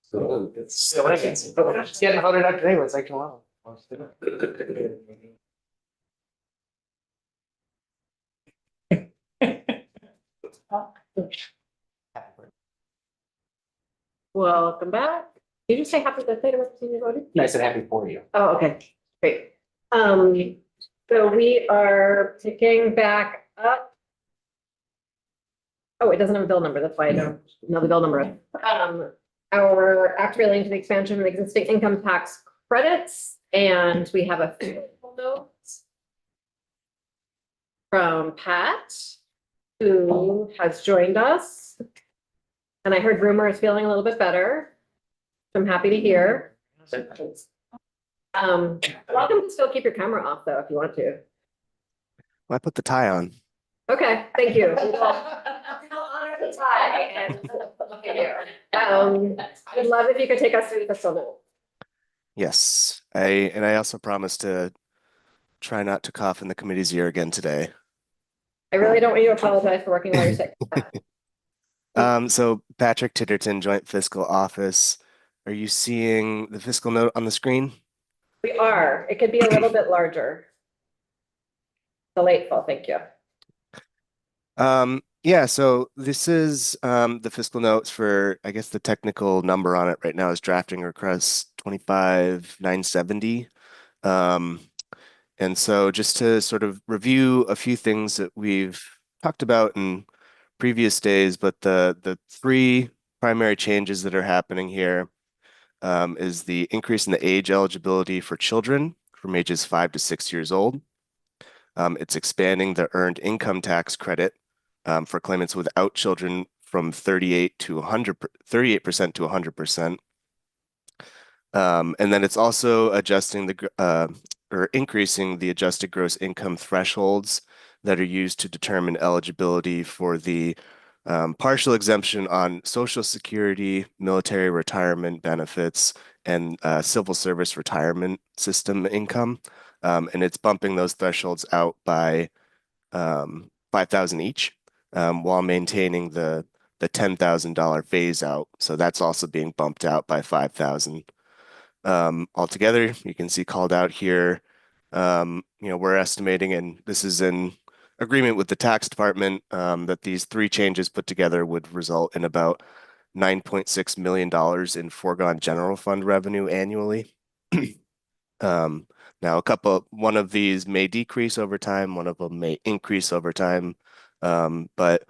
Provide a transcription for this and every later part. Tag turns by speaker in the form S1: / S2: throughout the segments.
S1: So it's what I guess. Just getting voted out today was like, wow.
S2: Welcome back. Did you say happy birthday to Representative Voting?
S1: No, I said happy for you.
S2: Oh, okay, great. So we are picking back up. Oh, it doesn't have a bill number, that's why I don't know the bill number. Our act relating to the expansion of existing income tax credits, and we have a favorable note from Pat, who has joined us. And I heard Rumor is feeling a little bit better. I'm happy to hear. Welcome to still keep your camera off though, if you want to.
S3: Well, I put the tie on.
S2: Okay, thank you. We'll honor the tie and look at you. I'd love if you could take us through the fiscal note.
S3: Yes, I also promised to try not to cough in the committee's ear again today.
S2: I really don't want you to apologize for working while you're sick.
S3: So Patrick Titterton, Joint Fiscal Office. Are you seeing the fiscal note on the screen?
S2: We are. It could be a little bit larger. Delightful, thank you.
S3: Yeah, so this is the fiscal notes for, I guess the technical number on it right now is drafting request 25,970. And so just to sort of review a few things that we've talked about in previous days, but the three primary changes that are happening here is the increase in the age eligibility for children from ages 5 to 6 years old. It's expanding the earned income tax credit for claimants without children from 38% to 100%. And then it's also adjusting or increasing the adjusted gross income thresholds that are used to determine eligibility for the partial exemption on Social Security, military retirement benefits, and civil service retirement system income. And it's bumping those thresholds out by 5,000 each, while maintaining the $10,000 phase out. So that's also being bumped out by 5,000. Altogether, you can see called out here, we're estimating, and this is in agreement with the tax department, that these three changes put together would result in about $9.6 million in foregone general fund revenue annually. Now, one of these may decrease over time, one of them may increase over time, but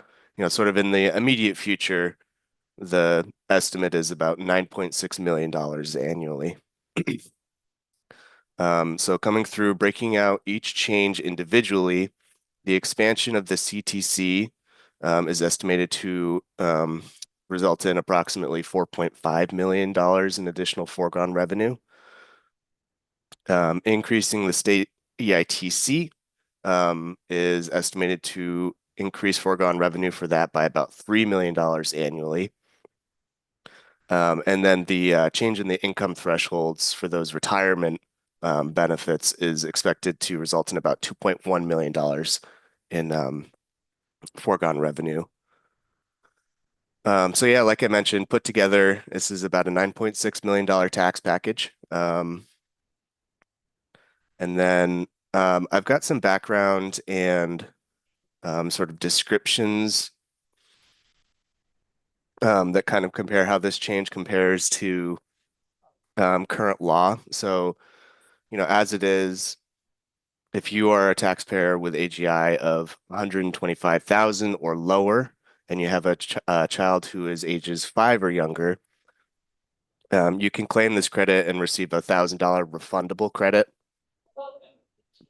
S3: sort of in the immediate future, the estimate is about $9.6 million annually. So coming through, breaking out each change individually, the expansion of the CTC is estimated to result in approximately $4.5 million in additional foregone revenue. Increasing the state EITC is estimated to increase foregone revenue for that by about $3 million annually. And then the change in the income thresholds for those retirement benefits is expected to result in about $2.1 million in foregone revenue. So yeah, like I mentioned, put together, this is about a $9.6 million tax package. And then I've got some background and sort of descriptions that kind of compare how this change compares to current law. So, as it is, if you are a taxpayer with AGI of 125,000 or lower, and you have a child who is ages 5 or younger, you can claim this credit and receive a $1,000 refundable credit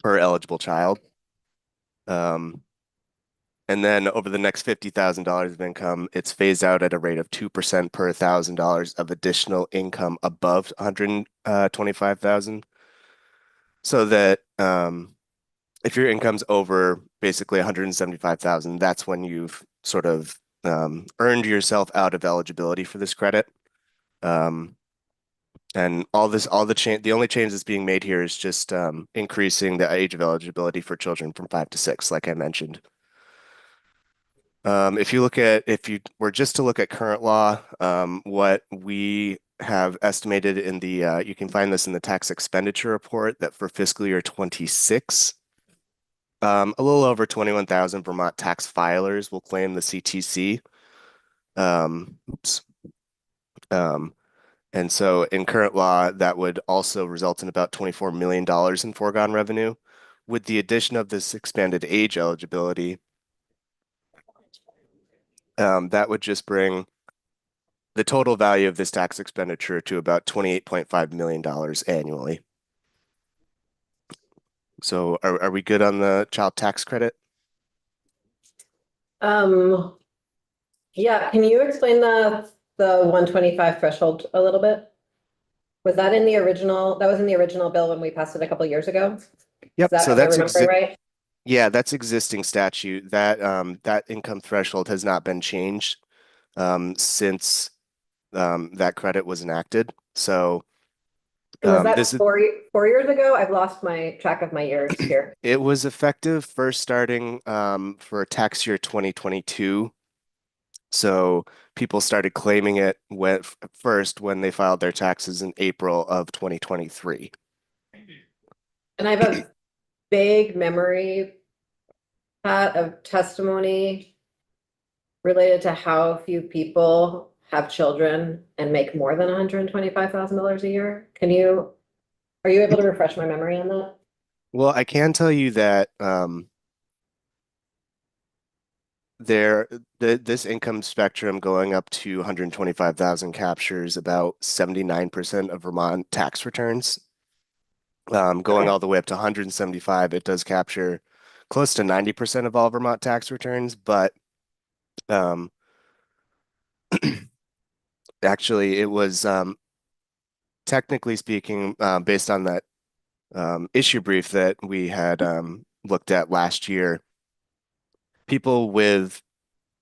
S3: per eligible child. And then over the next $50,000 of income, it's phased out at a rate of 2% per $1,000 of additional income above 125,000. So that if your income's over basically 175,000, that's when you've sort of earned yourself out of eligibility for this credit. And the only change that's being made here is just increasing the age of eligibility for children from 5 to 6, like I mentioned. If you were just to look at current law, what we have estimated in the, you can find this in the tax expenditure report, that for fiscal year 26, a little over 21,000 Vermont tax filers will claim the CTC. Oops. And so in current law, that would also result in about $24 million in foregone revenue. With the addition of this expanded age eligibility, that would just bring the total value of this tax expenditure to about $28.5 million annually. So are we good on the child tax credit?
S2: Yeah, can you explain the 125 threshold a little bit? Was that in the original, that was in the original bill when we passed it a couple years ago?
S3: Yep.
S2: Is that,
S3: So
S2: am I
S3: that's
S2: remembering right?
S3: yeah, that's existing statute. That that income threshold has not been changed since that credit was enacted. So
S2: And was that
S3: this is
S2: 4 years ago? I've lost my track of my years here.
S3: it was effective first starting for tax year 2022. So people started claiming it first when they filed their taxes in April of 2023.
S2: And I have a vague memory, Pat, of testimony related to how few people have children and make more than $125,000 a year. Are you able to refresh my memory on that?
S3: Well, I can tell you that this income spectrum going up to 125,000 captures about 79% of Vermont tax returns. Going all the way up to 175, it does capture close to 90% of all Vermont tax returns, but actually it was technically speaking, based on that issue brief that we had looked at last year, people with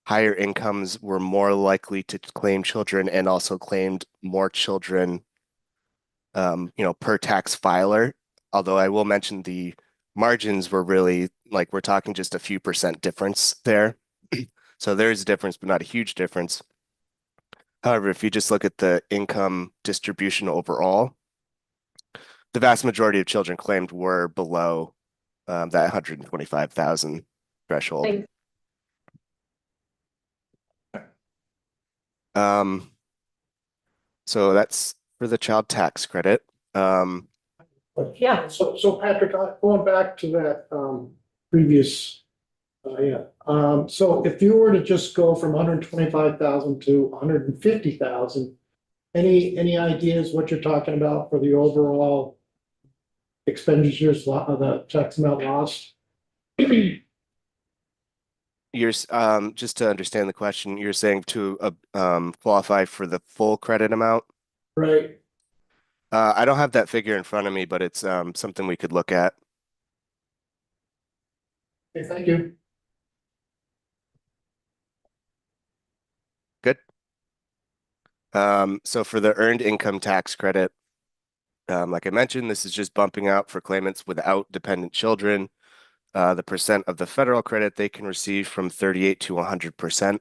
S3: higher incomes were more likely to claim children and also claimed more children, per tax filer. Although I will mention the margins were really like, we're talking just a few percent difference there. So there is a difference, but not a huge difference. However, if you just look at the income distribution overall, the vast majority of children claimed were below that 125,000 threshold.
S2: Thanks.
S3: So that's for the child tax credit.
S2: Yeah.
S4: So Patrick, going back to that previous, so if you were to just go from 125,000 to 150,000, any ideas what you're talking about for the overall expenditures, the tax amount lost?
S3: You're just to understand the question, you're saying to qualify for the full credit amount?
S4: Right.
S3: I don't have that figure in front of me, but it's something we could look at.
S4: Okay, thank you.
S3: Good. So for the earned income tax credit, like I mentioned, this is just bumping out for claimants without dependent children. The percent of the federal credit they can receive from 38 to 100%.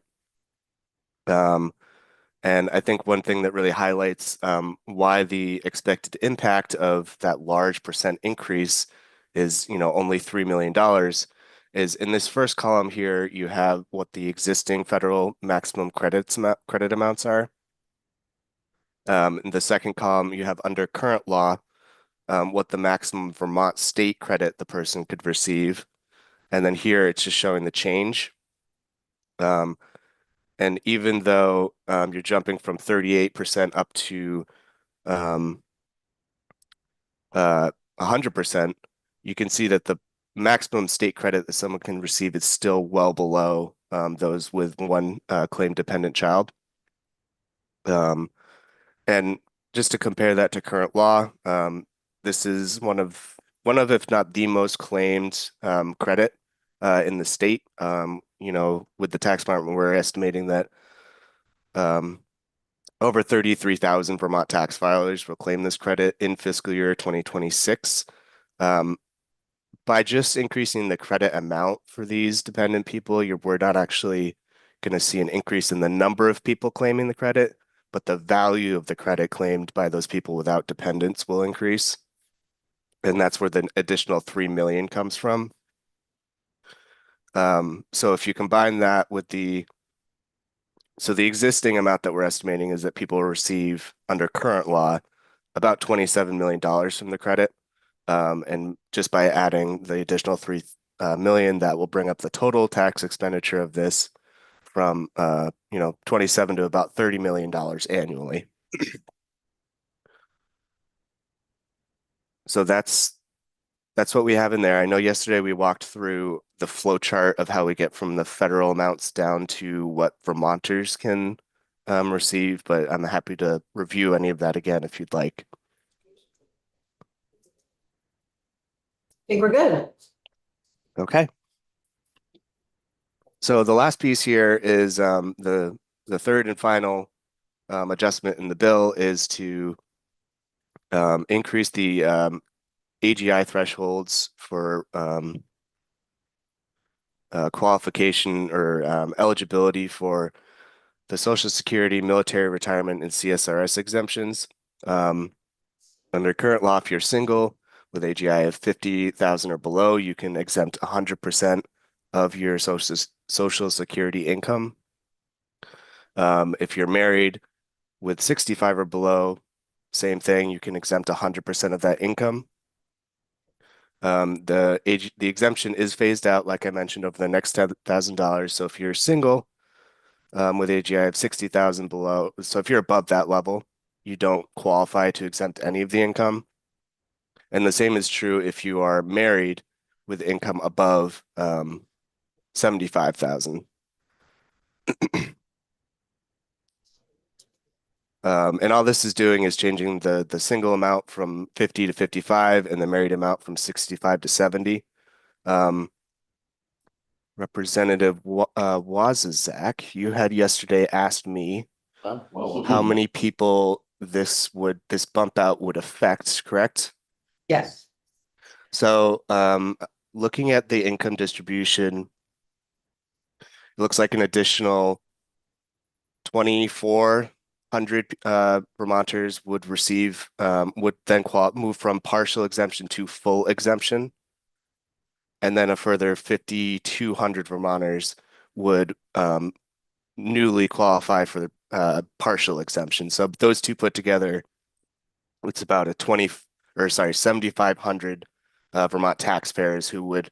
S3: And I think one thing that really highlights why the expected impact of that large percent increase is, only $3 million is in this first column here, you have what the existing federal maximum credit amounts are. In the second column, you have under current law, what the maximum Vermont state credit the person could receive. And then here it's just showing the change. And even though you're jumping from 38% up to 100%, you can see that the maximum state credit that someone can receive is still well below those with one claim dependent child. And just to compare that to current law, this is one of, if not the most claimed credit in the state. With the tax department, we're estimating that over 33,000 Vermont tax filers will claim this credit in fiscal year 2026. By just increasing the credit amount for these dependent people, we're not actually going to see an increase in the number of people claiming the credit, but the value of the credit claimed by those people without dependents will increase. And that's where the additional 3 million comes from. So if you combine that with the existing amount that we're estimating is that people will receive under current law about $27 million from the credit. And just by adding the additional 3 million, that will bring up the total tax expenditure of this from 27 to about $30 million annually. So that's what we have in there. I know yesterday we walked through the flow chart of how we get from the federal amounts down to what Vermonters can receive, but I'm happy to review any of that again if you'd like.
S2: I think we're good.
S3: Okay. So the last piece here is the third and final adjustment in the bill is to increase the AGI thresholds for qualification or eligibility for the Social Security, military retirement, and CSRS exemptions. Under current law, if you're single with AGI of 50,000 or below, you can exempt 100% of your Social Security income. If you're married with 65 or below, same thing, you can exempt 100% of that income. The exemption is phased out, like I mentioned, over the next $1,000. So if you're single with AGI of 60,000 below, so if you're above that level, you don't qualify to exempt any of the income. And the same is true if you are married with income above 75,000. And all this is doing is changing the single amount from 50 to 55 and the married amount from 65 to 70. Representative Wazazak, you had yesterday asked me how many people this bump out would affect, correct?
S2: Yes.
S3: So looking at the income distribution, it looks like an additional 2,400 Vermonters would receive, would then move from partial exemption to full exemption. And then a further 5,200 Vermonters would newly qualify for the partial exemption. So those two put together, it's about 7,500 Vermont taxpayers who would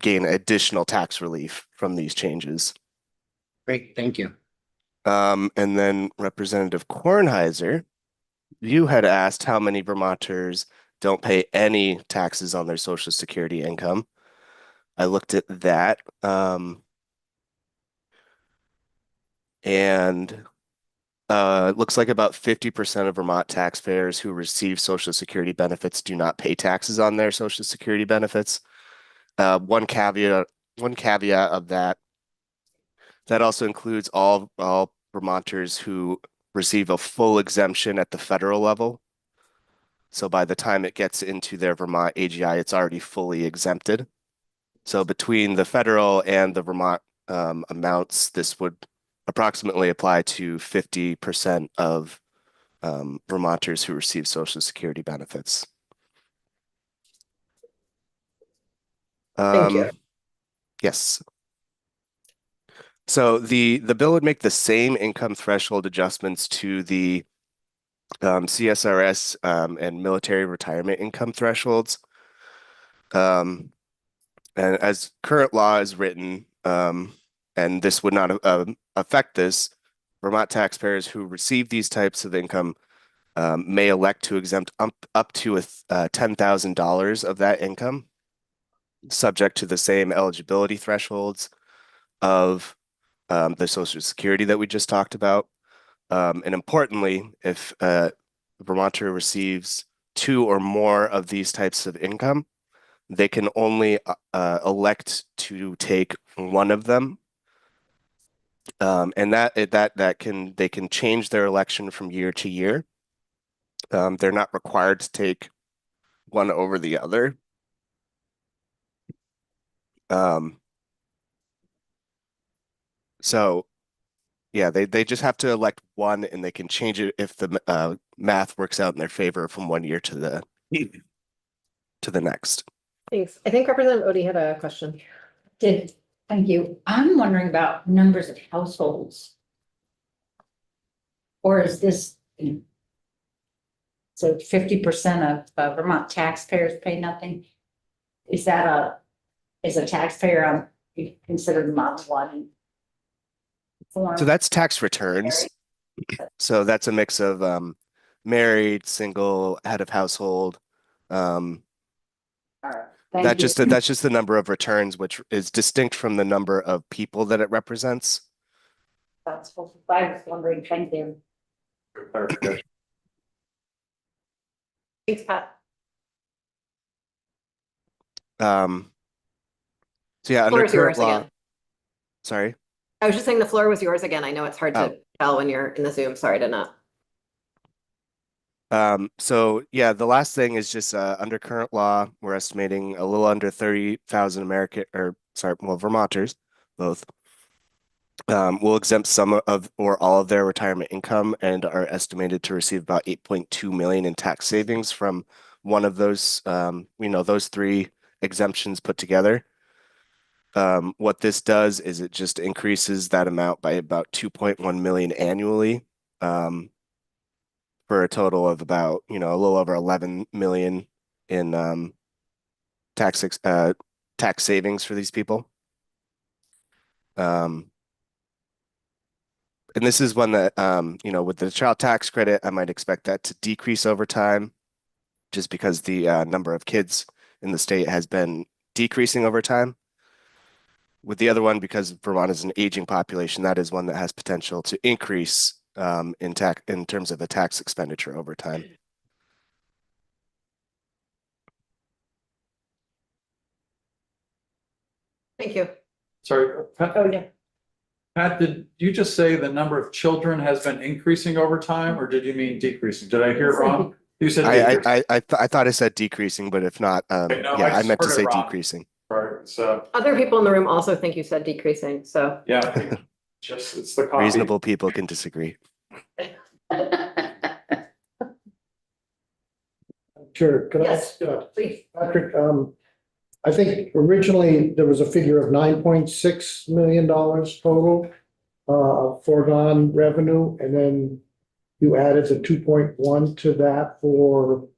S3: gain additional tax relief from these changes.
S1: Great, thank you.
S3: And then Representative Kornheiser, you had asked how many Vermonters don't pay any taxes on their Social Security income. I looked at that. And it looks like about 50% of Vermont taxpayers who receive Social Security benefits do not pay taxes on their Social Security benefits. One caveat of that also includes all Vermonters who receive a full exemption at the federal level. So by the time it gets into their Vermont AGI, it's already fully exempted. So between the federal and the Vermont amounts, this would approximately apply to 50% of Vermonters who receive Social Security benefits.
S2: Thank you.
S3: Yes. So the bill would make the same income threshold adjustments to the CSRS and military retirement income thresholds. And as current law is written, and this would not affect this, Vermont taxpayers who receive these types of income may elect to exempt up to $10,000 of that income, subject to the same eligibility thresholds of the Social Security that we just talked about. And importantly, if a Vermonter receives 2 or more of these types of income, they can only elect to take one of them. And they can change their election from year to year. They're not required to take one over the other. So Yeah, they just have to elect one, and they can change it if the math works out in their favor from one year to the next.
S2: Thanks. I think Representative Odie had a question.
S5: Thank you. I'm wondering about numbers of households. Or is this? So 50% of Vermont taxpayers pay nothing? Is a taxpayer considered Mod 1? Form?
S3: So that's tax returns. So that's a mix of married, single, head of household.
S5: All right, thank you.
S3: That's just the number of returns, which is distinct from the number of people that it represents.
S5: That's what I was wondering. Thank you.
S2: Thanks, Pat.
S3: So yeah,
S2: Floor
S3: under
S2: is yours
S3: current law,
S2: again.
S3: sorry.
S2: I was just saying the floor was yours again. I know it's hard
S3: Oh.
S2: to tell when you're in the Zoom. Sorry to not.
S3: So yeah, the last thing is just under current law, we're estimating a little under 30,000 Vermonters, both, will exempt some of or all of their retirement income and are estimated to receive about 8.2 million in tax savings from one of those, those three exemptions put together. What this does is it just increases that amount by about 2.1 million annually, for a total of about, a little over 11 million in tax savings for these people. And this is one that, with the child tax credit, I might expect that to decrease over time, just because the number of kids in the state has been decreasing over time. With the other one, because Vermont is an aging population, that is one that has potential to increase in terms of a tax expenditure over time.
S2: Thank you.
S6: Sorry, Pat,
S5: Oh, yeah.
S6: Pat, did you just say the number of children has been increasing over time, or did you mean decreasing? Did I hear it wrong? You said decreasing.
S3: I thought I said decreasing, but if not,
S6: Okay, no,
S3: yeah,
S6: I
S3: I meant to
S6: heard it
S3: say
S6: wrong.
S3: decreasing.
S6: Right, so,
S2: Other people in the room also think you said decreasing, so.
S6: yeah, it's the coffee.
S3: Reasonable people can disagree.
S4: Sure, could I,
S2: Yes, please.
S4: Patrick, I think originally there was a figure of $9.6 million total foregone revenue, and then you added the 2.1 to that for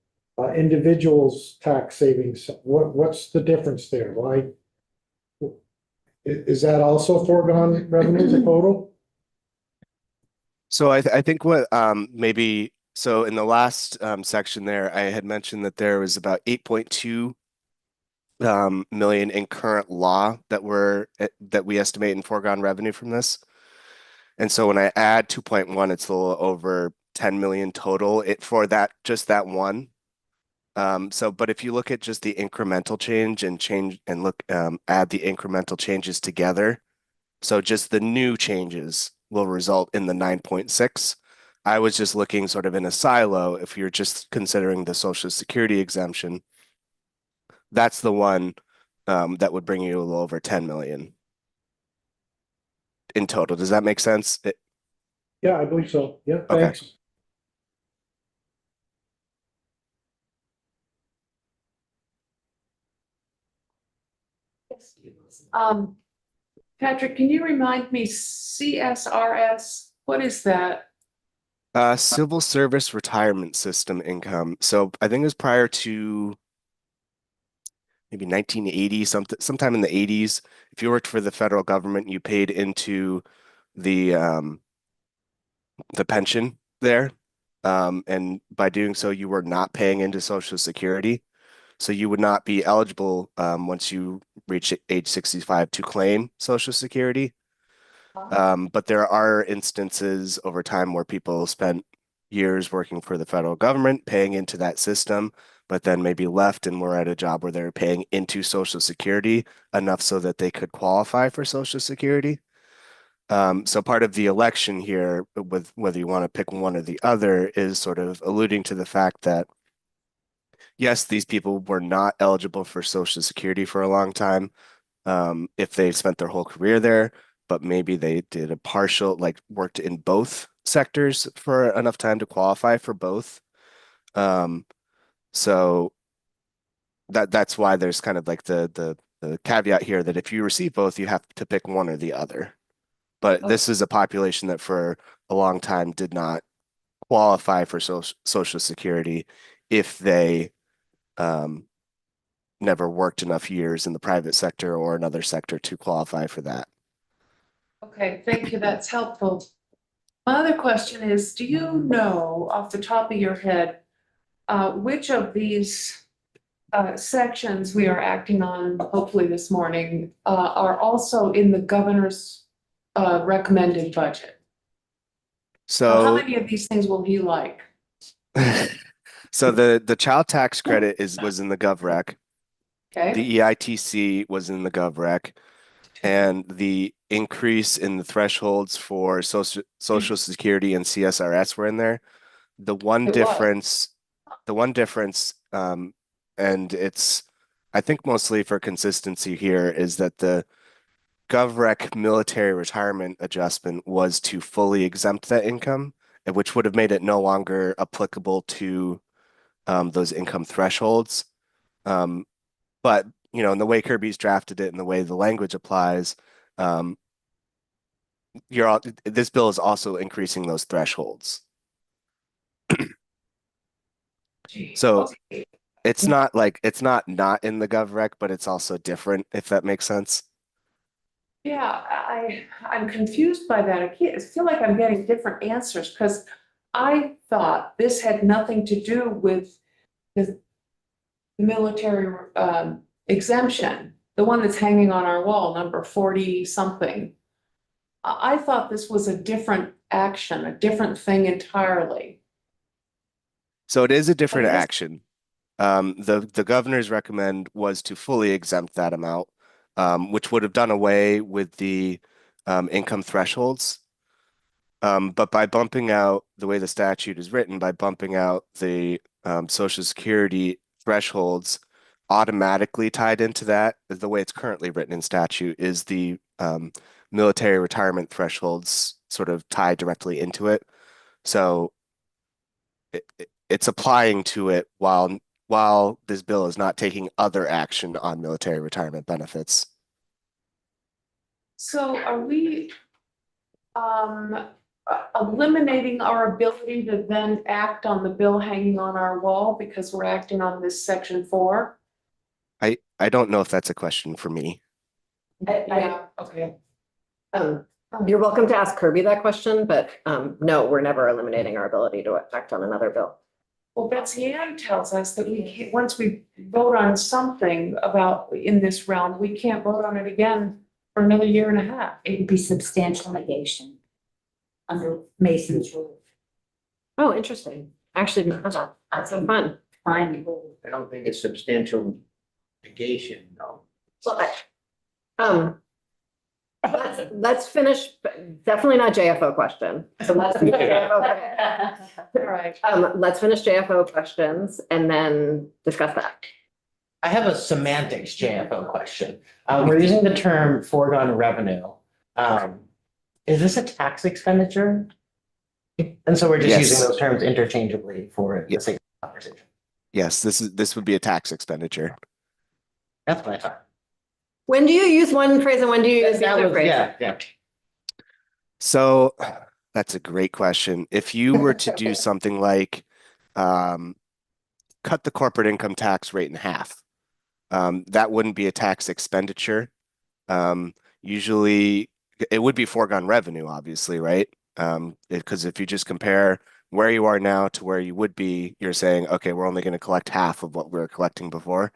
S4: individuals' tax savings. What's the difference there? Why? Is that also foregone revenue, the total?
S3: So I think what maybe so in the last section there, I had mentioned that there was about 8.2 million in current law that we estimate in foregone revenue from this. And so when I add 2.1, it's a little over 10 million total for that, just that one. But if you look at just the incremental change and look, add the incremental changes together. So just the new changes will result in the 9.6. I was just looking sort of in a silo. If you're just considering the Social Security exemption, that's the one that would bring you a little over 10 million in total. Does that make sense?
S4: Yeah, I believe so. Yeah,
S3: Okay.
S4: thanks.
S7: Patrick, can you remind me, CSRS, what is that?
S3: Civil Service Retirement System income. So I think it was prior to maybe 1980, sometime in the 80s. If you worked for the federal government, you paid into the pension there. And by doing so, you were not paying into Social Security. So you would not be eligible once you reach age 65 to claim Social Security. But there are instances over time where people spent years working for the federal government, paying into that system, but then maybe left and were at a job where they're paying into Social Security enough so that they could qualify for Social Security. So part of the election here, with whether you want to pick one or the other, is sort of alluding to the fact that, yes, these people were not eligible for Social Security for a long time, if they spent their whole career there, but maybe they did a partial, like worked in both sectors for enough time to qualify for both. So that's why there's kind of like the caveat here that if you receive both, you have to pick one or the other. But this is a population that for a long time did not qualify for Social Security if they never worked enough years in the private sector or another sector to qualify for that.
S7: Okay, thank you, that's helpful. My other question is, do you know off the top of your head, which of these sections we are acting on hopefully this morning are also in the governor's recommended budget? How
S3: So
S7: many of these things will he like?
S3: so the child tax credit was in the GovRec.
S7: Okay,
S3: The EITC was in the GovRec, and the increase in the thresholds for Social Security and CSRS were in there. The one
S7: It was.
S3: difference, and it's, I think mostly for consistency here, is that the GovRec military retirement adjustment was to fully exempt that income, which would have made it no longer applicable to those income thresholds. But in the way Kirby's drafted it and the way the language applies, this bill is also increasing those thresholds. So it's not in the GovRec, but it's also different, if that makes sense.
S7: Yeah, I'm confused by that. I feel like I'm getting different answers because I thought this had nothing to do with the military exemption, the one that's hanging on our wall, number 40 something. I thought this was a different action, a different thing entirely.
S3: So it is a different
S7: guess-
S3: action. The governor's recommend was to fully exempt that amount, which would have done away with the income thresholds. But by bumping out the way the statute is written, by bumping out the Social Security thresholds automatically tied into that, the way it's currently written in statute is the military retirement thresholds sort of tied directly into it. So it's applying to it while this bill is not taking other action on military retirement benefits.
S7: So are we eliminating our ability to then act on the bill hanging on our wall because we're acting on this section 4?
S3: I don't know if that's a question for me.
S7: Yeah, okay.
S2: You're welcome to ask Kirby that question, but no, we're never eliminating our ability to act on another bill.
S7: Well, Betsy Ann tells us that we can't, once we vote on something about in this realm, we can't vote on it again for another year and a half.
S5: It would be substantial negation under Mason's rule.
S2: Oh, interesting. Actually, that's so fun.
S5: Fine.
S8: I don't think it's substantial negation, no.
S2: Well, let's finish, definitely not JFO question. So let's finish JFO.
S7: All right.
S2: Let's finish JFO questions and then discuss that.
S1: I have a semantics JFO question. We're using the term foregone revenue. Is this a tax expenditure? And so we're just
S3: Yes.
S1: using those terms interchangeably for the
S3: Yes.
S1: sake of the conversation.
S3: Yes, this would be a tax expenditure.
S1: That's what I thought.
S2: When do you use one phrase and when do you use the
S1: That
S2: other
S1: was,
S2: phrase?
S1: yeah.
S3: So that's a great question. If you were to do something like cut the corporate income tax rate in half, that wouldn't be a tax expenditure. Usually it would be foregone revenue, obviously, right? Because if you just compare where you are now to where you would be, you're saying, okay, we're only going to collect half of what we were collecting before.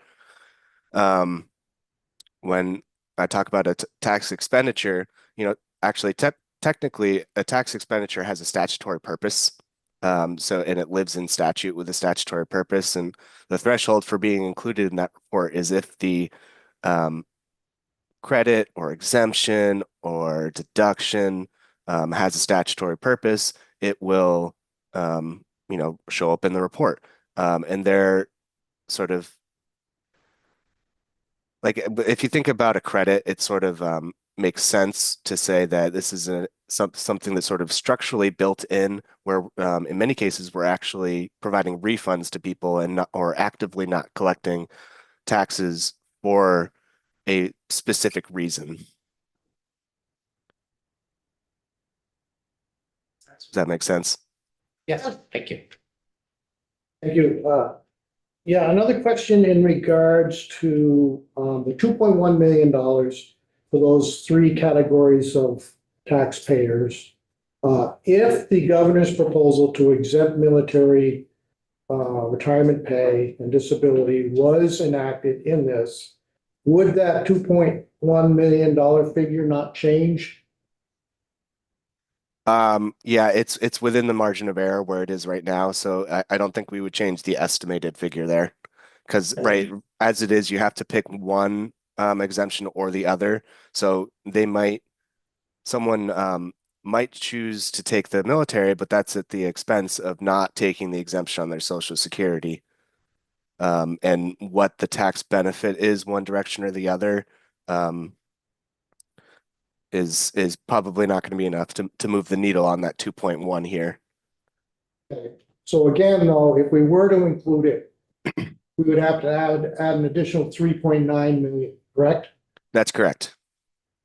S3: When I talk about a tax expenditure, actually technically a tax expenditure has a statutory purpose. And it lives in statute with a statutory purpose. And the threshold for being included in that report is if the credit or exemption or deduction has a statutory purpose, it will show up in the report. And they're sort of like, if you think about a credit, it's sort of makes sense to say that this is something that's sort of structurally built in, where in many cases we're actually providing refunds to people and not, or actively not collecting taxes for a specific reason. Does that make sense?
S1: Yes, thank you.
S4: Thank you. Yeah, another question in regards to the $2.1 million for those three categories of taxpayers. If the governor's proposal to exempt military retirement pay and disability was enacted in this, would that $2.1 million figure not change?
S3: Yeah, it's within the margin of error where it is right now, so I don't think we would change the estimated figure there. Because right, as it is, you have to pick one exemption or the other. So someone might choose to take the military, but that's at the expense of not taking the exemption on their Social Security. And what the tax benefit is one direction or the other, is probably not going to be enough to move the needle on that 2.1 here.
S4: Okay. So again, though, if we were to include it, we would have to add an additional 3.9 million, correct?
S3: That's correct.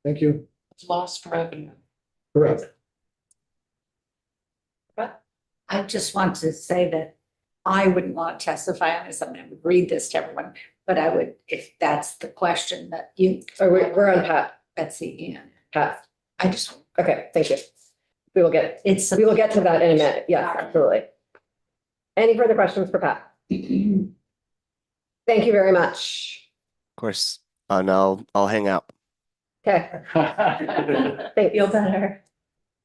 S4: Thank you.
S7: It's lost revenue.
S4: Correct.
S5: I just want to say that I wouldn't want to testify on this. I mean, I would read this to everyone, but I would, if that's the question that you.
S2: Oh, we're on Pat.
S5: Betsy Ann.
S2: Pat.
S5: I just,
S2: Okay, thank you. We will get to that in a minute. Yeah, absolutely. Any further questions for Pat? Thank you very much.
S3: Of course. And I'll hang out.
S2: Okay, thank
S5: feel
S2: you.
S5: better.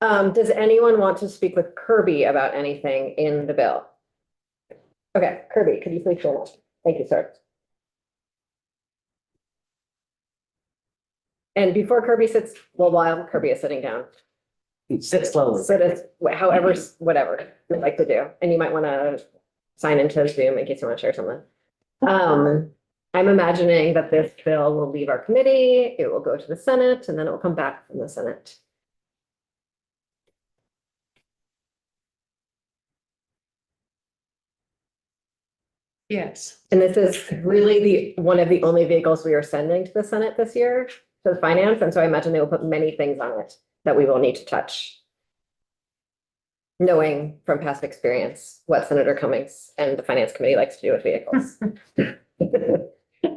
S2: Does anyone want to speak with Kirby about anything in the bill? Okay, Kirby, could you please show us? Thank you, sir. And before Kirby sits, well, while Kirby is sitting down,
S1: Sit slowly.
S2: sit as, however, whatever you'd like to do. And you might want to sign into Zoom in case you want to share something. I'm imagining that this bill will leave our committee, it will go to the Senate, and then it will come back from the Senate.
S7: Yes.
S2: And this is really one of the only vehicles we are sending to the Senate this year, to the finance, and so I imagine they will put many things on it that we will need to touch. Knowing from past experience what Senator Cummings and the Finance Committee likes to do with vehicles.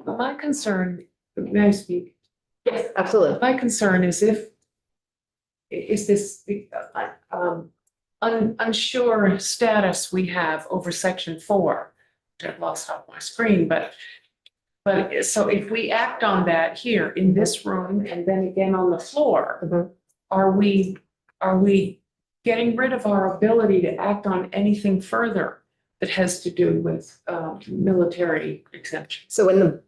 S7: My concern, may I speak?
S2: Yes, absolutely.
S7: My concern is this unsure status we have over section 4, which I've lost off my screen, but so if we act on that here in this room and then again on the floor,
S2: Mhm.
S7: are we getting rid of our ability to act on anything further that has to do with military exemption?
S2: So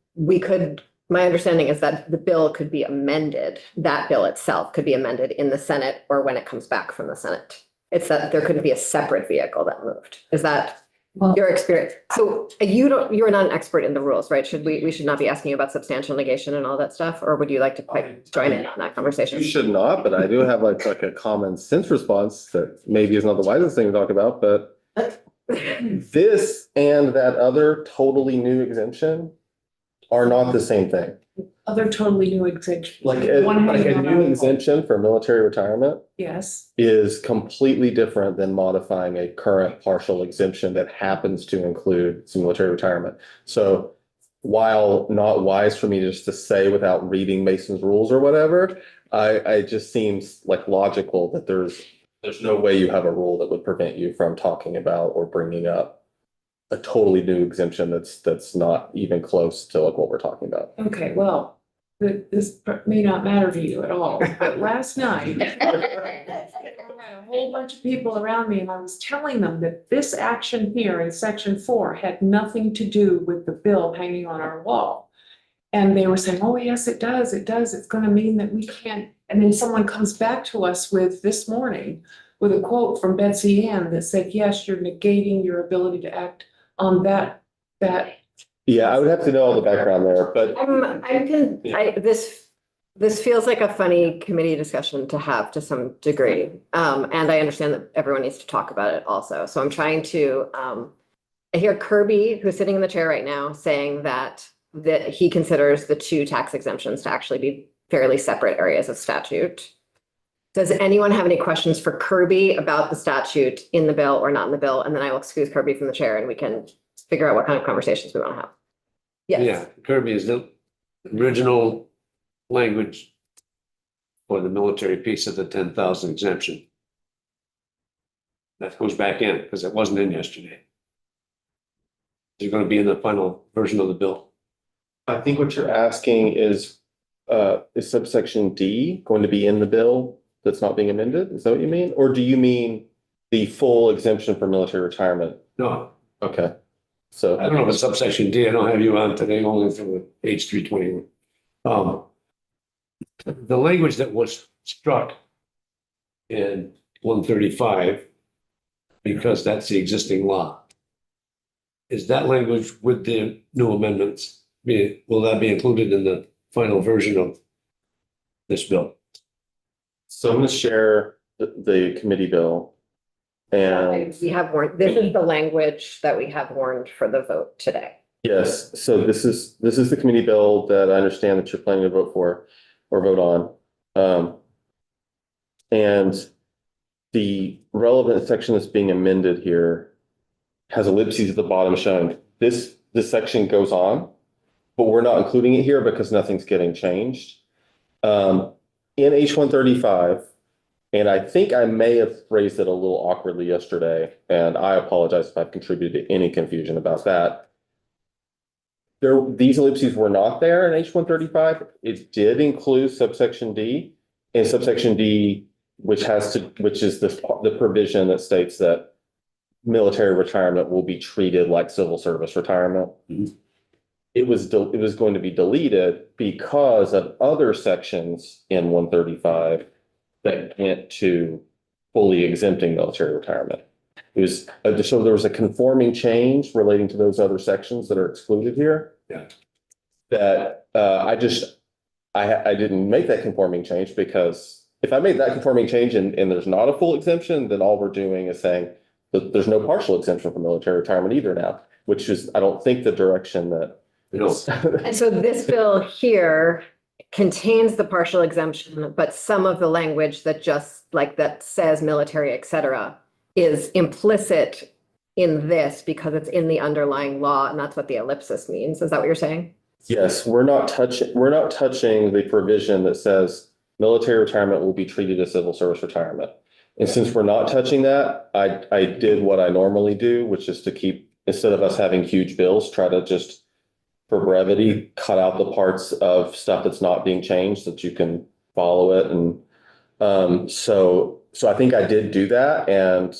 S2: my understanding is that the bill could be amended, that bill itself could be amended in the Senate or when it comes back from the Senate. It's that there couldn't be a separate vehicle that moved. Is that your experience? So you're not an expert in the rules, right? We should not be asking you about substantial negation and all that stuff, or would you like to join in on that conversation?
S9: You should not, but I do have like a common sense response that maybe is not the wisest thing to talk about, but this and that other totally new exemption are not the same thing.
S7: Other totally new exemptions.
S9: Like a new exemption for military retirement
S7: Yes,
S9: is completely different than modifying a current partial exemption that happens to include some military retirement. So while not wise for me just to say without reading Mason's rules or whatever, it just seems like logical that there's no way you have a rule that would prevent you from talking about or bringing up a totally new exemption that's not even close to like what we're talking about.
S7: okay, well, this may not matter to you at all, but last night I had a whole bunch of people around me and I was telling them that this action here in section 4 had nothing to do with the bill hanging on our wall. And they were saying, oh, yes, it does. It's going to mean that we can't. And then someone comes back to us this morning with a quote from Betsy Ann that said, yes, you're negating your ability to act on that.
S9: Yeah, I would have to know all the background there, but
S2: This feels like a funny committee discussion to have to some degree. And I understand that everyone needs to talk about it also. So I'm trying to, I hear Kirby, who's sitting in the chair right now, saying that he considers the two tax exemptions to actually be fairly separate areas of statute. Does anyone have any questions for Kirby about the statute in the bill or not in the bill? And then I will excuse Kirby from the chair and we can figure out what kind of conversations we want to have.
S10: Yeah,
S2: Yes.
S10: Kirby is the original language for the military piece of the 10,000 exemption. That goes back in because it wasn't in yesterday. Is it going to be in the final version of the bill?
S9: I think what you're asking is subsection D going to be in the bill that's not being amended? Is that what you mean? Or do you mean the full exemption for military retirement?
S10: No,
S9: Okay, so.
S10: I don't know if it's subsection D. I don't have you on today, only for the H 321. The language that was struck in 135, because that's the existing law. Is that language with the new amendments, will that be included in the final version of this bill?
S9: So I'm gonna share the committee bill. And
S2: We have warned, this is the language that we have warned for the vote today.
S9: yes, so this is the committee bill that I understand that you're planning to vote for or vote on. And the relevant section that's being amended here has ellipses at the bottom showing this section goes on, but we're not including it here because nothing's getting changed. In H-135, and I think I may have phrased it a little awkwardly yesterday, and I apologize if I've contributed to any confusion about that. These ellipses were not there in H-135. It did include subsection D, and subsection D, which is the provision that states that military retirement will be treated like civil service retirement.
S10: Mhm.
S9: It was going to be deleted because of other sections in 135 that went to fully exempting military retirement. It was, so there was a conforming change relating to those other sections that are excluded here.
S10: Yeah.
S9: That I didn't make that conforming change because if I made that conforming change and there's not a full exemption, then all we're doing is saying that there's no partial exemption for military retirement either now, which is, I don't think, the direction that.
S2: And so this bill here contains the partial exemption, but some of the language that just like that says military, et cetera, is implicit in this because it's in the underlying law, and that's what the ellipsis means. Is that what you're saying?
S9: Yes, we're not touching the provision that says military retirement will be treated as civil service retirement. And since we're not touching that, I did what I normally do, which is to keep, instead of us having huge bills, try to just, for brevity, cut out the parts of stuff that's not being changed so that you can follow it. And so I think I did do that, and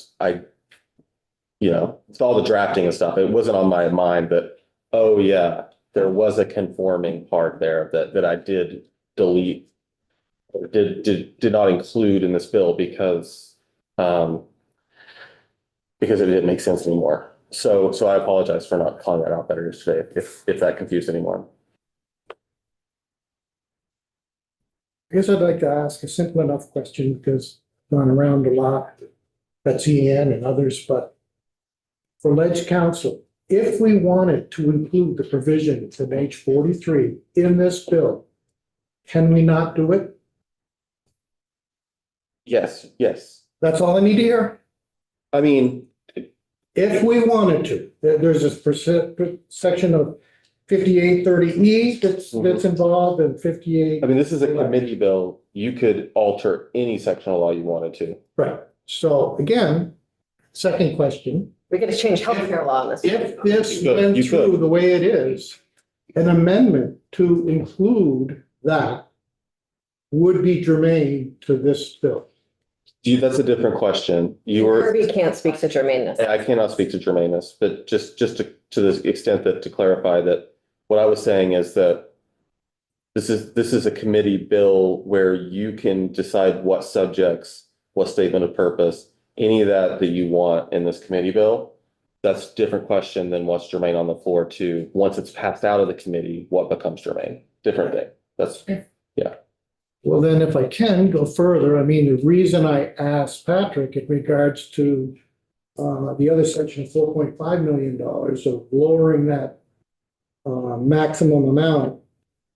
S9: it's all the drafting and stuff. It wasn't on my mind, but oh yeah, there was a conforming part there that I did delete, or did not include in this bill because it didn't make sense anymore. So I apologize for not calling that out better yesterday if that confused anyone.
S4: I guess I'd like to ask a simple enough question because I've gone around a lot, Betsy Ann and others, but for Ledge Council, if we wanted to include the provisions in H-43 in this bill, can we not do it?
S9: Yes.
S4: That's all I need to hear.
S9: I mean,
S4: If we wanted to, there's a section of 5830E that's involved and 58.
S9: I mean, this is a committee bill. You could alter any section of law you wanted to.
S4: Right. So again, second question,
S2: We get to change healthcare law on this.
S4: if this
S9: You could,
S4: went
S9: you
S4: through
S9: could.
S4: the way it is, an amendment to include that would be germane to this bill.
S9: That's a different question. You were.
S2: Kirby can't speak to germaneness.
S9: I cannot speak to germaneness, but just to the extent that to clarify that what I was saying is that this is a committee bill where you can decide what subjects, what statement of purpose, any of that you want in this committee bill. That's a different question than what's germane on the floor to once it's passed out of the committee, what becomes germane. Different thing. That's, yeah.
S4: Well, then if I can go further, I mean, the reason I asked Patrick in regards to the other section of $4.5 million of lowering that maximum amount,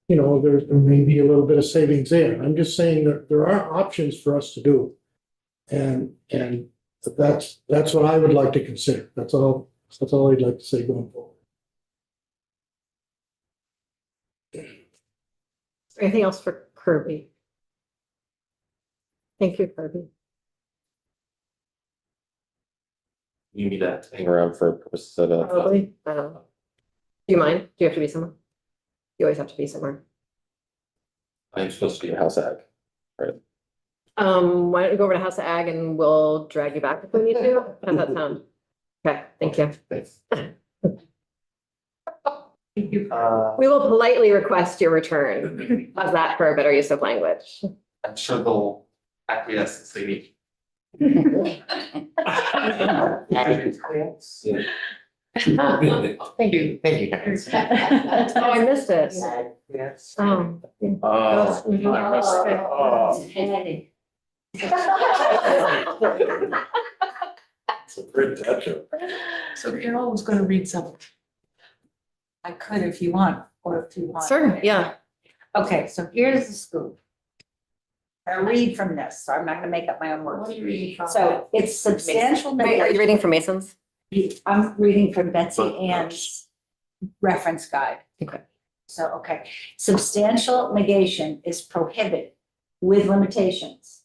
S4: you know, there may be a little bit of savings there. I'm just saying that there are options for us to do. And that's what I would like to consider. That's all I'd like to say going forward.
S2: Anything else for Kirby? Thank you, Kirby.
S9: You need to hang around for purposes of a.
S2: Probably, I don't know. Do you mind? Do you have to be somewhere? You always have to be somewhere.
S9: I'm supposed to be a house ag.
S2: Why don't we go over to House of Ag and we'll drag you back if we need to? How's that sound? Okay, thank you.
S9: Thanks.
S2: We will politely request your return. How's that for a better use of language?
S11: I'm sure they'll acquiesce as they need.
S1: Thank you, Karen.
S2: Oh, I missed it.
S1: Yes.
S2: Oh.
S6: Oh, I missed it.
S2: Oh.
S6: It's a great dad joke.
S7: So Carol was gonna read some.
S5: I could if you want, or if you want.
S2: Sure, yeah.
S5: Okay, so here's the scoop. I read from this, so I'm not gonna make up my own words.
S7: What are you reading from?
S5: So it's substantial.
S2: Wait, are you reading from Mason's?
S5: I'm reading from Betsy Ann's reference guide.
S2: Okay.
S5: So, okay, substantial negation is prohibited with limitations.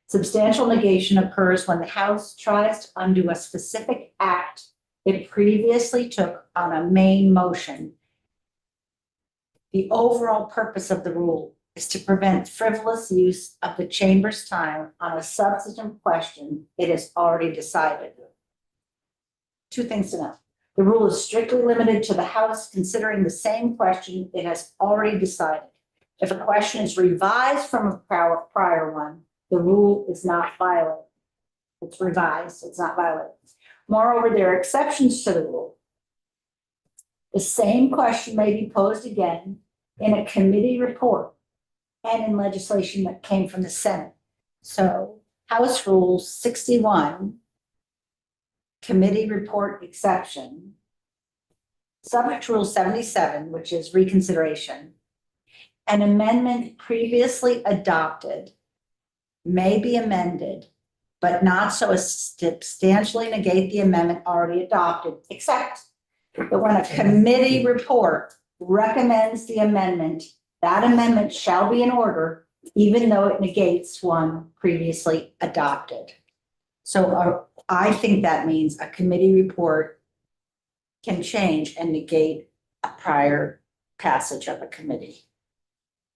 S5: Substantial negation occurs when the House tries to undo a specific act it previously took on a main motion. The overall purpose of the rule is to prevent frivolous use of the chamber's time on a substantive question it has already decided. Two things to know. The rule is strictly limited to the House considering the same question it has already decided. If a question is revised from a prior one, the rule is not violated. It's revised, it's not violated. Moreover, there are exceptions to the rule. The same question may be posed again in a committee report and in legislation that came from the Senate. So House Rule 61, committee report exception, subject to Rule 77, which is reconsideration, an amendment previously adopted may be amended, but not so as to substantially negate the amendment already adopted, except that when a committee report recommends the amendment, that amendment shall be in order, even though it negates one previously adopted. So I think that means a committee report can change and negate a prior passage of a committee.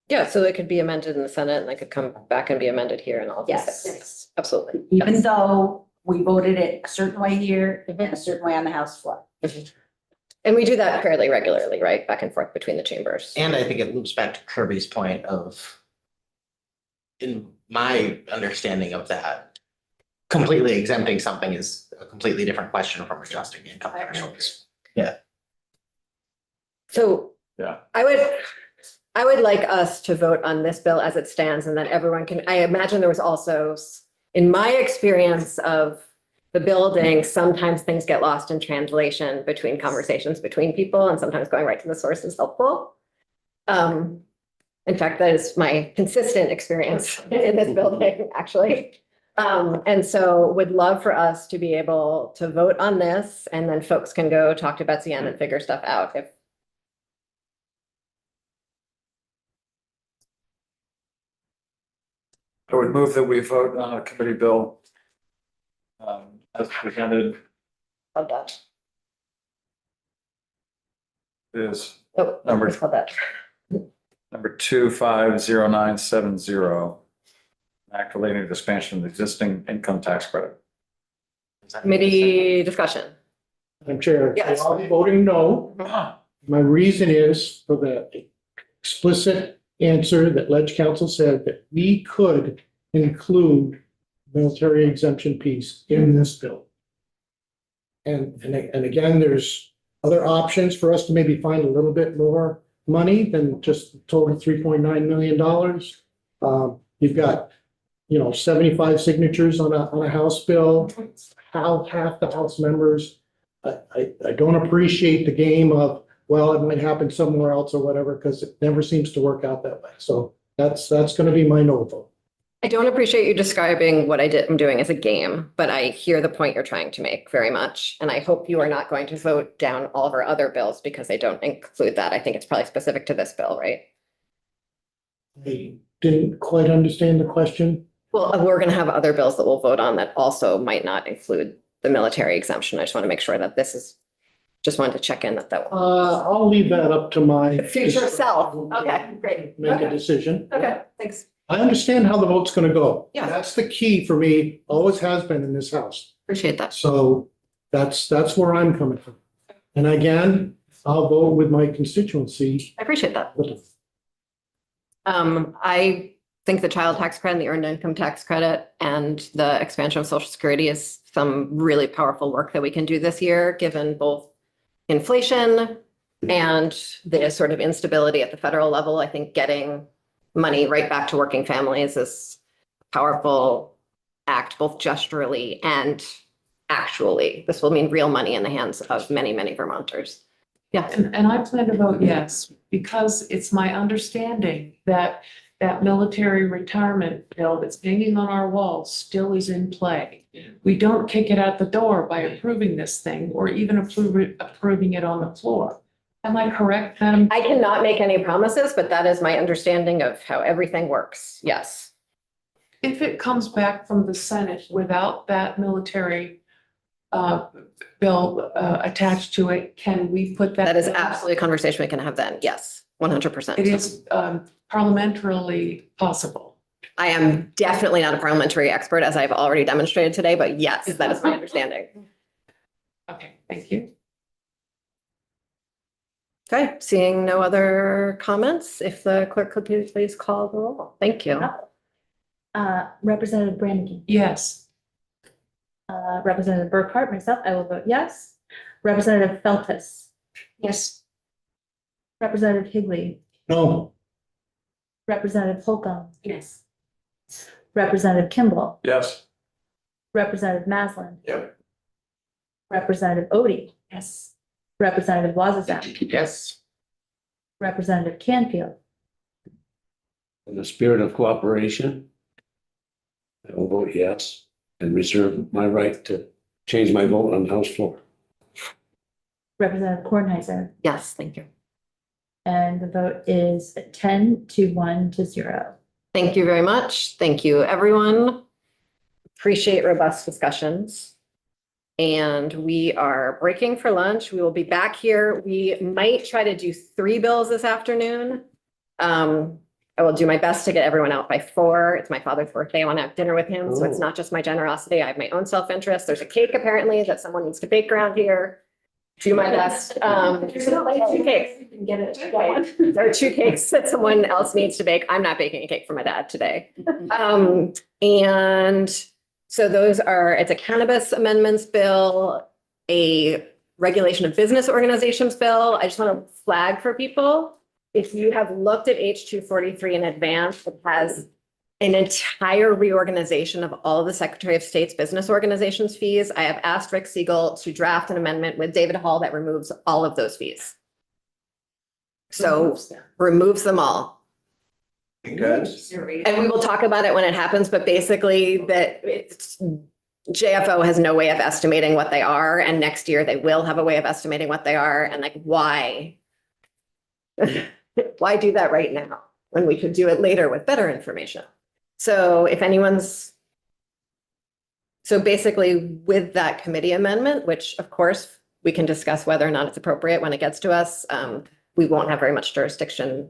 S2: Yeah, so it could be amended in the Senate and it could come back and be amended here and all
S5: Yes.
S2: this. Yes, absolutely.
S5: Even though we voted it a certain way here and a certain way on the House floor.
S2: And we do that fairly regularly, right? Back and forth between the chambers.
S1: And I think it loops back to Kirby's point of, in my understanding of that, completely exempting something is a completely different question from adjusting income thresholds.
S2: So
S6: Yeah.
S2: I would like us to vote on this bill as it stands and then everyone can, I imagine there was also, in my experience of the building, sometimes things get lost in translation between conversations between people and sometimes going right to the source is helpful. In fact, that is my consistent experience in this building, actually. And so would love for us to be able to vote on this and then folks can go talk to Betsy Ann and figure stuff out if
S6: I would move that we vote on a committee bill as presented
S2: of that.
S6: is
S2: Oh,
S6: Number-
S2: let's call that.
S6: number 250970. Act relating to the expansion of the existing income tax credit.
S2: Committee discussion.
S4: Madam Chair,
S2: Yes.
S4: I'll be voting no. My reason is for the explicit answer that Ledge Council said that we could include military exemption piece in this bill. And again, there's other options for us to maybe find a little bit more money than just the total $3.9 million. You've got, 75 signatures on a House bill, how half the House members. I don't appreciate the game of, well, it might happen somewhere else or whatever, because it never seems to work out that way. So that's gonna be my no vote.
S2: I don't appreciate you describing what I'm doing as a game, but I hear the point you're trying to make very much. And I hope you are not going to vote down all of our other bills because they don't include that. I think it's probably specific to this bill, right?
S4: I didn't quite understand the question.
S2: Well, we're gonna have other bills that we'll vote on that also might not include the military exemption. I just want to make sure that just wanted to check in that.
S4: I'll leave that up to my.
S2: Future self. Okay, great.
S4: Make a
S2: Okay.
S4: decision.
S2: Okay, thanks.
S4: I understand how the vote's gonna go.
S2: Yeah.
S4: That's the key for me, always has been in this house.
S2: Appreciate that.
S4: So that's where I'm coming from. And again, I'll vote with my constituency.
S2: I appreciate that. I think the child tax credit, and the earned income tax credit, and the expansion of Social Security is some really powerful work that we can do this year, given both inflation and the sort of instability at the federal level. I think getting money right back to working families is a powerful act, both gesturally and actually. This will mean real money in the hands of many, many Vermonters. Yeah.
S7: And I plan to vote yes, because it's my understanding that that military retirement bill that's hanging on our walls still is in play. We don't kick it out the door by approving this thing or even approving it on the floor. Am I correct, Madam?
S2: I cannot make any promises, but that is my understanding of how everything works. Yes.
S7: If it comes back from the Senate without that military bill attached to it, can we put that?
S2: That is absolutely a conversation we can have then. Yes, 100%.
S7: It is parliamentarily possible.
S2: I am definitely not a parliamentary expert, as I've already demonstrated today, but yes, that is my understanding.
S7: Okay, thank you.
S2: Okay, seeing no other comments, if the clerk could please call the roll. Thank you.
S12: Representative Brannigan,
S7: Yes.
S12: Representative Burkhart, myself, I will vote yes. Representative Feltus,
S5: Yes.
S12: Representative Higley,
S4: No,
S12: Representative Holcomb,
S5: Yes.
S12: Representative Kimball,
S6: Yes.
S12: Representative Maslin.
S6: Yep.
S12: Representative Odie,
S5: Yes.
S12: Representative Wazazak,
S1: Yes.
S12: Representative Canfield,
S10: In the spirit of cooperation, I will vote yes and reserve my right to change my vote on the House floor.
S12: Representative Kornheiser,
S2: Yes, thank you.
S12: and the vote is 10-1-0.
S2: Thank you very much. Thank you, everyone. Appreciate robust discussions. And we are breaking for lunch. We will be back here. We might try to do 3 bills this afternoon. I will do my best to get everyone out by 4. It's my father's birthday. I want to have dinner with him. So it's not just my generosity. I have my own self-interest. There's a cake apparently that someone needs to bake around here. Do my best. There's 2 cakes.
S5: You can get it.
S2: There are 2 cakes that someone else needs to bake. I'm not baking a cake for my dad today. And so it's a cannabis amendments bill, a regulation of business organizations bill. I just want to flag for people. If you have looked at H243 in advance, it has an entire reorganization of all of the Secretary of State's business organizations fees. I have asked Rick Siegel to draft an amendment with David Hall that removes all of those fees. So removes them all.
S1: Good.
S2: And we will talk about it when it happens, but basically JFO has no way of estimating what they are. And next year they will have a way of estimating what they are. And like, why? Why do that right now when we could do it later with better information? So so basically with that committee amendment, which of course we can discuss whether or not it's appropriate when it gets to us, we won't have very much jurisdiction.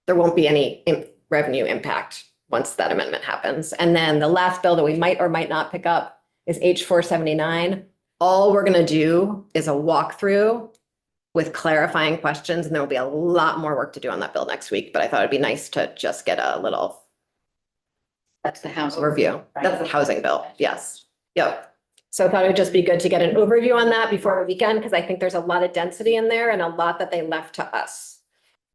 S2: There won't be any revenue impact once that amendment happens. And then the last bill that we might or might not pick up is H479. All we're going to do is a walkthrough with clarifying questions, and there will be a lot more work to do on that bill next week, but I thought it'd be nice to just get a little. That's the housing overview. That's the housing bill. Yes. Yep. So I thought it'd just be good to get an overview on that before the weekend, because I think there's a lot of density in there and a lot that they left to us.